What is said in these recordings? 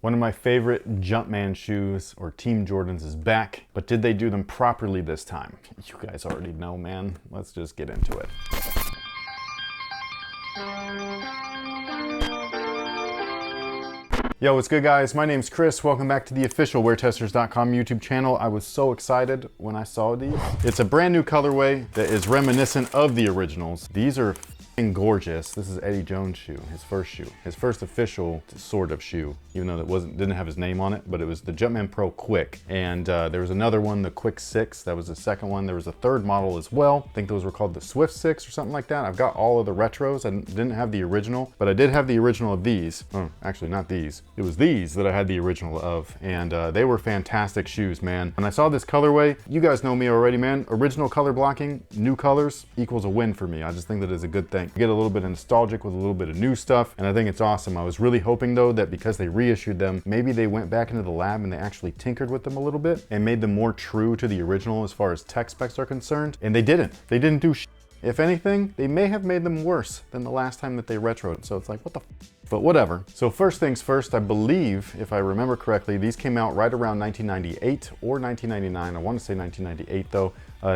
One of my favorite Jumpman shoes, or Team Jordans, is back, but did they do them properly this time? You guys already know, man. Let's just get into it. Yo, what's good, guys? My name's Chris. Welcome back to the official WearTesters.com YouTube channel. I was so excited when I saw these. It's a brand new colorway that is reminiscent of the originals. These are gorgeous. This is Eddie Jones' shoe, his first official sort of shoe, even though it didn't have his name on it, but it was the Jumpman Pro Quick. And there was another one, the Quick 6, that was the second one. There was a third model as well. I think those were called the Swift 6 or something like that. I've got all of the retros. I didn't have the original, but I did have the original of these. Oh, actually not these. It was these that I had the original of, and they were fantastic shoes, man. When I saw this colorway, you guys know me already, man. Original color blocking, new colors equals a win for me. I just think that is a good thing. Get a little bit of nostalgic with a little bit of new stuff, and I think it's awesome. I was really hoping though that because they reissued them, maybe they went back into the lab and they actually tinkered with them a little bit and made them more true to the original as far as tech specs are concerned, and they didn't. They didn't do shit. If anything, they may have made them worse than the last time that they retroed. So it's like, what the f? But whatever. So first things first, I believe, if I remember correctly, these came out right around 1998 or 1999. I want to say 1998 though.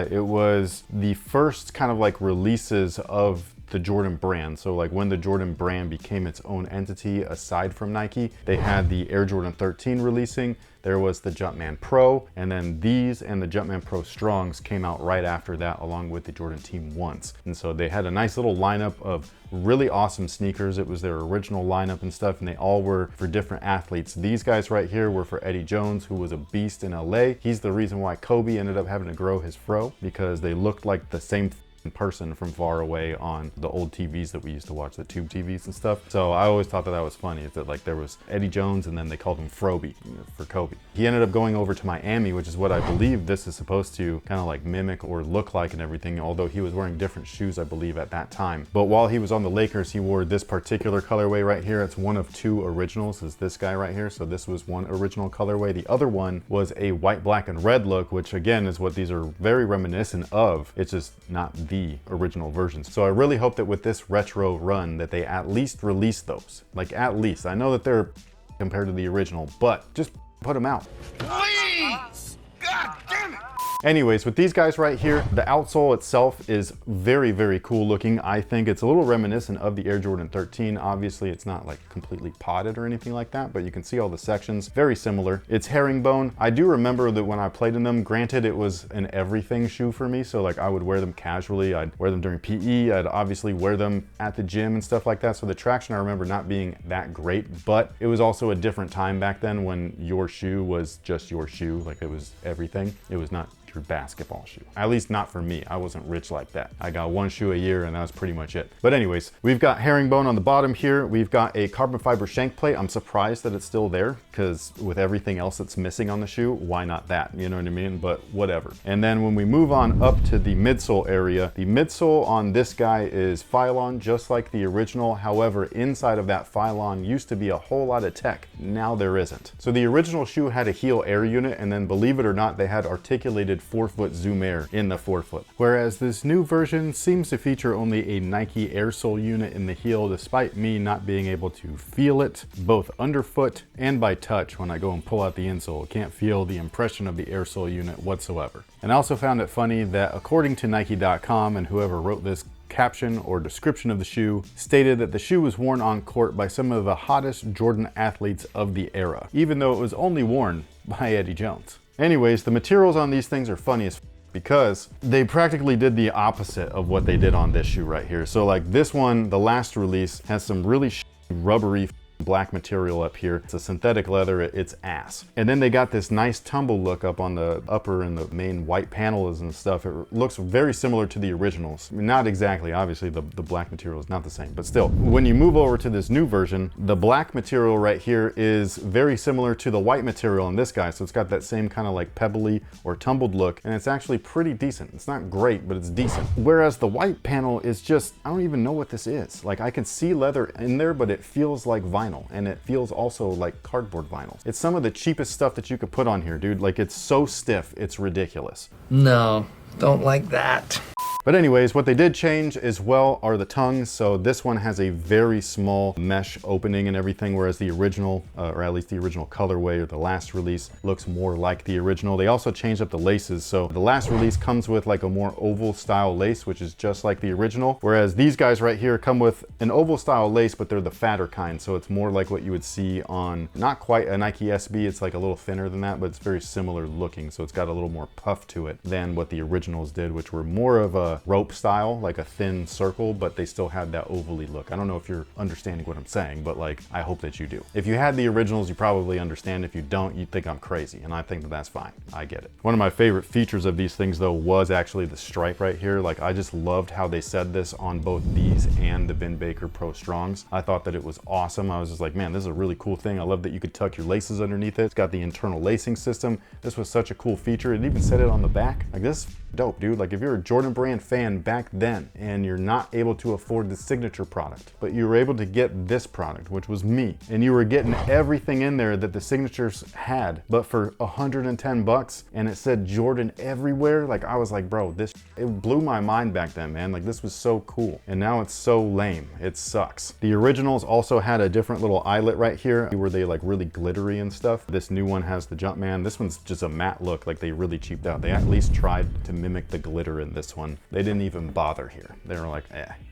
It was the first kind of like releases of the Jordan brand. So like when the Jordan brand became its own entity aside from Nike, they had the Air Jordan 13 releasing. There was the Jumpman Pro, and then these and the Jumpman Pro Strongs came out right after that, along with the Jordan Team 1s. And so they had a nice little lineup of really awesome sneakers. It was their original lineup and stuff, and they all were for different athletes. These guys right here were for Eddie Jones, who was a beast in LA. He's the reason why Kobe ended up having to grow his fro, because they looked like the same person from far away on the old TVs that we used to watch, the tube TVs and stuff. So I always thought that that was funny, is that like there was Eddie Jones and then they called him Froby, for Kobe. He ended up going over to Miami, which is what I believe this is supposed to kind of like mimic or look like and everything, although he was wearing different shoes, I believe, at that time. But while he was on the Lakers, he wore this particular colorway right here. It's one of two originals, is this guy right here. So this was one original colorway. The other one was a white, black, and red look, which again is what these are very reminiscent of. It's just not the original versions. So I really hope that with this retro run that they at least release those. Like at least. I know that they're compared to the original, but just put them out. Please! God damn it! Anyways, with these guys right here, the outsole itself is very, very cool looking. I think it's a little reminiscent of the Air Jordan 13. Obviously, it's not like completely potted or anything like that, but you can see all the sections, very similar. It's herringbone. I do remember that when I played in them, granted it was an everything shoe for me, so like I would wear them casually, I'd wear them during PE, I'd obviously wear them at the gym and stuff like that, so the traction I remember not being that great, but it was also a different time back then when your shoe was just your shoe, like it was everything. It was not your basketball shoe. At least not for me. I wasn't rich like that. I got one shoe a year and that was pretty much it. But anyways, we've got herringbone on the bottom here. We've got a carbon fiber shank plate. I'm surprised that it's still there, because with everything else that's missing on the shoe, why not that? You know what I mean? But whatever. And then when we move on up to the midsole area, the midsole on this guy is Phylon, just like the original. However, inside of that Phylon used to be a whole lot of tech. Now there isn't. So the original shoe had a heel air unit, and then believe it or not, they had articulated forefoot zoom air in the forefoot. Whereas this new version seems to feature only a Nike air sole unit in the heel, despite me not being able to feel it both underfoot and by touch when I go and pull out the insole. Can't feel the impression of the air sole unit whatsoever. And I also found it funny that according to Nike.com, and whoever wrote this caption or description of the shoe, stated that the shoe was worn on court by some of the hottest Jordan athletes of the era, even though it was only worn by Eddie Jones. Anyways, the materials on these things are funny as because they practically did the opposite of what they did on this shoe right here. So like this one, the last release, has some really rubbery black material up here. It's a synthetic leather, it's ass. And then they got this nice tumble look up on the upper and the main white panels and stuff. It looks very similar to the originals. I mean, not exactly, obviously the black material is not the same, but still. When you move over to this new version, the black material right here is very similar to the white material on this guy. So it's got that same kind of like pebbly or tumbled look, and it's actually pretty decent. It's not great, but it's decent. Whereas the white panel is just, I don't even know what this is. Like I can see leather in there, but it feels like vinyl. And it feels also like cardboard vinyl. It's some of the cheapest stuff that you could put on here, dude. Like it's so stiff, it's ridiculous. No, don't like that. But anyways, what they did change as well are the tongues. So this one has a very small mesh opening and everything, whereas the original, or at least the original colorway or the last release, looks more like the original. They also changed up the laces. So the last release comes with like a more oval style lace, which is just like the original. Whereas these guys right here come with an oval style lace, but they're the fatter kind. So it's more like what you would see on, not quite a Nike SB, it's like a little thinner than that, but it's very similar looking. So it's got a little more puff to it than what the originals did, which were more of a rope style, like a thin circle, but they still had that ovally look. I don't know if you're understanding what I'm saying, but like, I hope that you do. If you had the originals, you probably understand. If you don't, you think I'm crazy, and I think that that's fine. I get it. One of my favorite features of these things though was actually the stripe right here. Like, I just loved how they said this on both these and the Ben Baker Pro Strongs. I thought that it was awesome. I was just like, man, this is a really cool thing. I love that you could tuck your laces underneath it. It's got the internal lacing system. This was such a cool feature. It even said it on the back. Like, this is dope, dude. Like, if you're a Jordan Brand fan back then and you're not able to afford the signature product, but you were able to get this product, which was me, and you were getting everything in there that the signatures had, but for 110 bucks, and it said Jordan everywhere, like, I was like, bro, this, it blew my mind back then, man. Like, this was so cool, and now it's so lame. It sucks. The originals also had a different little eyelet right here where they like really glittery and stuff. This new one has the Jumpman. This one's just a matte look. Like, they really cheaped out. They at least tried to mimic the glitter in this one. They didn't even bother here. They were like,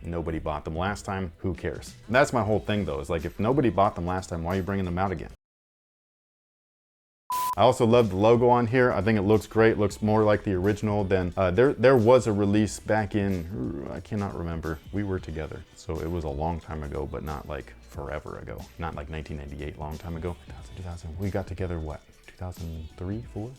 nobody bought them last time, who cares? And that's my whole thing though, is like, if nobody bought them last time, why are you bringing them out again? I also love the logo on here. I think it looks great. Looks more like the original than, there was a release back in, I cannot remember. We were together. So it was a long time ago, but not like forever ago. Not like 1998, long time ago. 2000, we got together what, 2003, 4?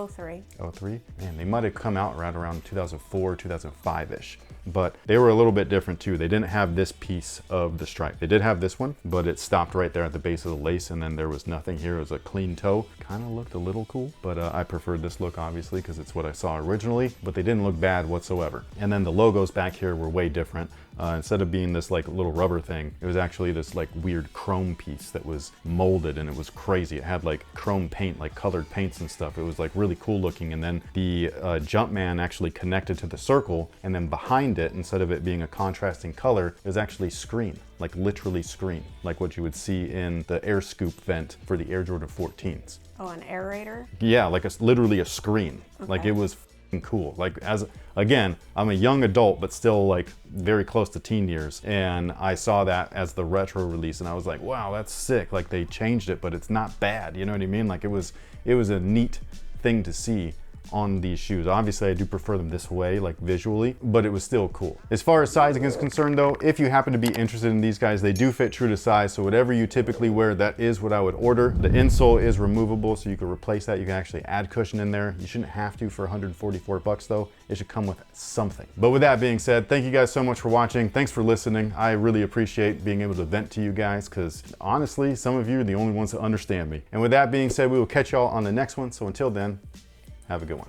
03. 03? Man, they might have come out right around 2004, 2005-ish. But they were a little bit different too. They didn't have this piece of the stripe. They did have this one, but it stopped right there at the base of the lace, and then there was nothing here. It was a clean toe. Kind of looked a little cool, but I preferred this look, obviously, because it's what I saw originally, but they didn't look bad whatsoever. And then the logos back here were way different. Instead of being this like little rubber thing, it was actually this like weird chrome piece that was molded, and it was crazy. It had like chrome paint, like colored paints and stuff. It was like really cool looking. And then the Jumpman actually connected to the circle, and then behind it, instead of it being a contrasting color, is actually screen, like literally screen, like what you would see in the air scoop vent for the Air Jordan 14s. Oh, an aerator? Yeah, like literally a screen. Okay. Like, it was cool. Like, as again, I'm a young adult, but still like very close to teen years, and I saw that as the retro release, and I was like, wow, that's sick. Like, they changed it, but it's not bad. You know what I mean? Like, it was a neat thing to see on these shoes. Obviously, I do prefer them this way, like visually, but it was still cool. As far as sizing is concerned though, if you happen to be interested in these guys, they do fit true to size. So whatever you typically wear, that is what I would order. The insole is removable, so you can replace that. You can actually add cushion in there. You shouldn't have to for 144 bucks though. It should come with something. But with that being said, thank you guys so much for watching. Thanks for listening. I really appreciate being able to vent to you guys, because honestly, some of you are the only ones that understand me. And with that being said, we will catch y'all on the next one. So until then, have a good one.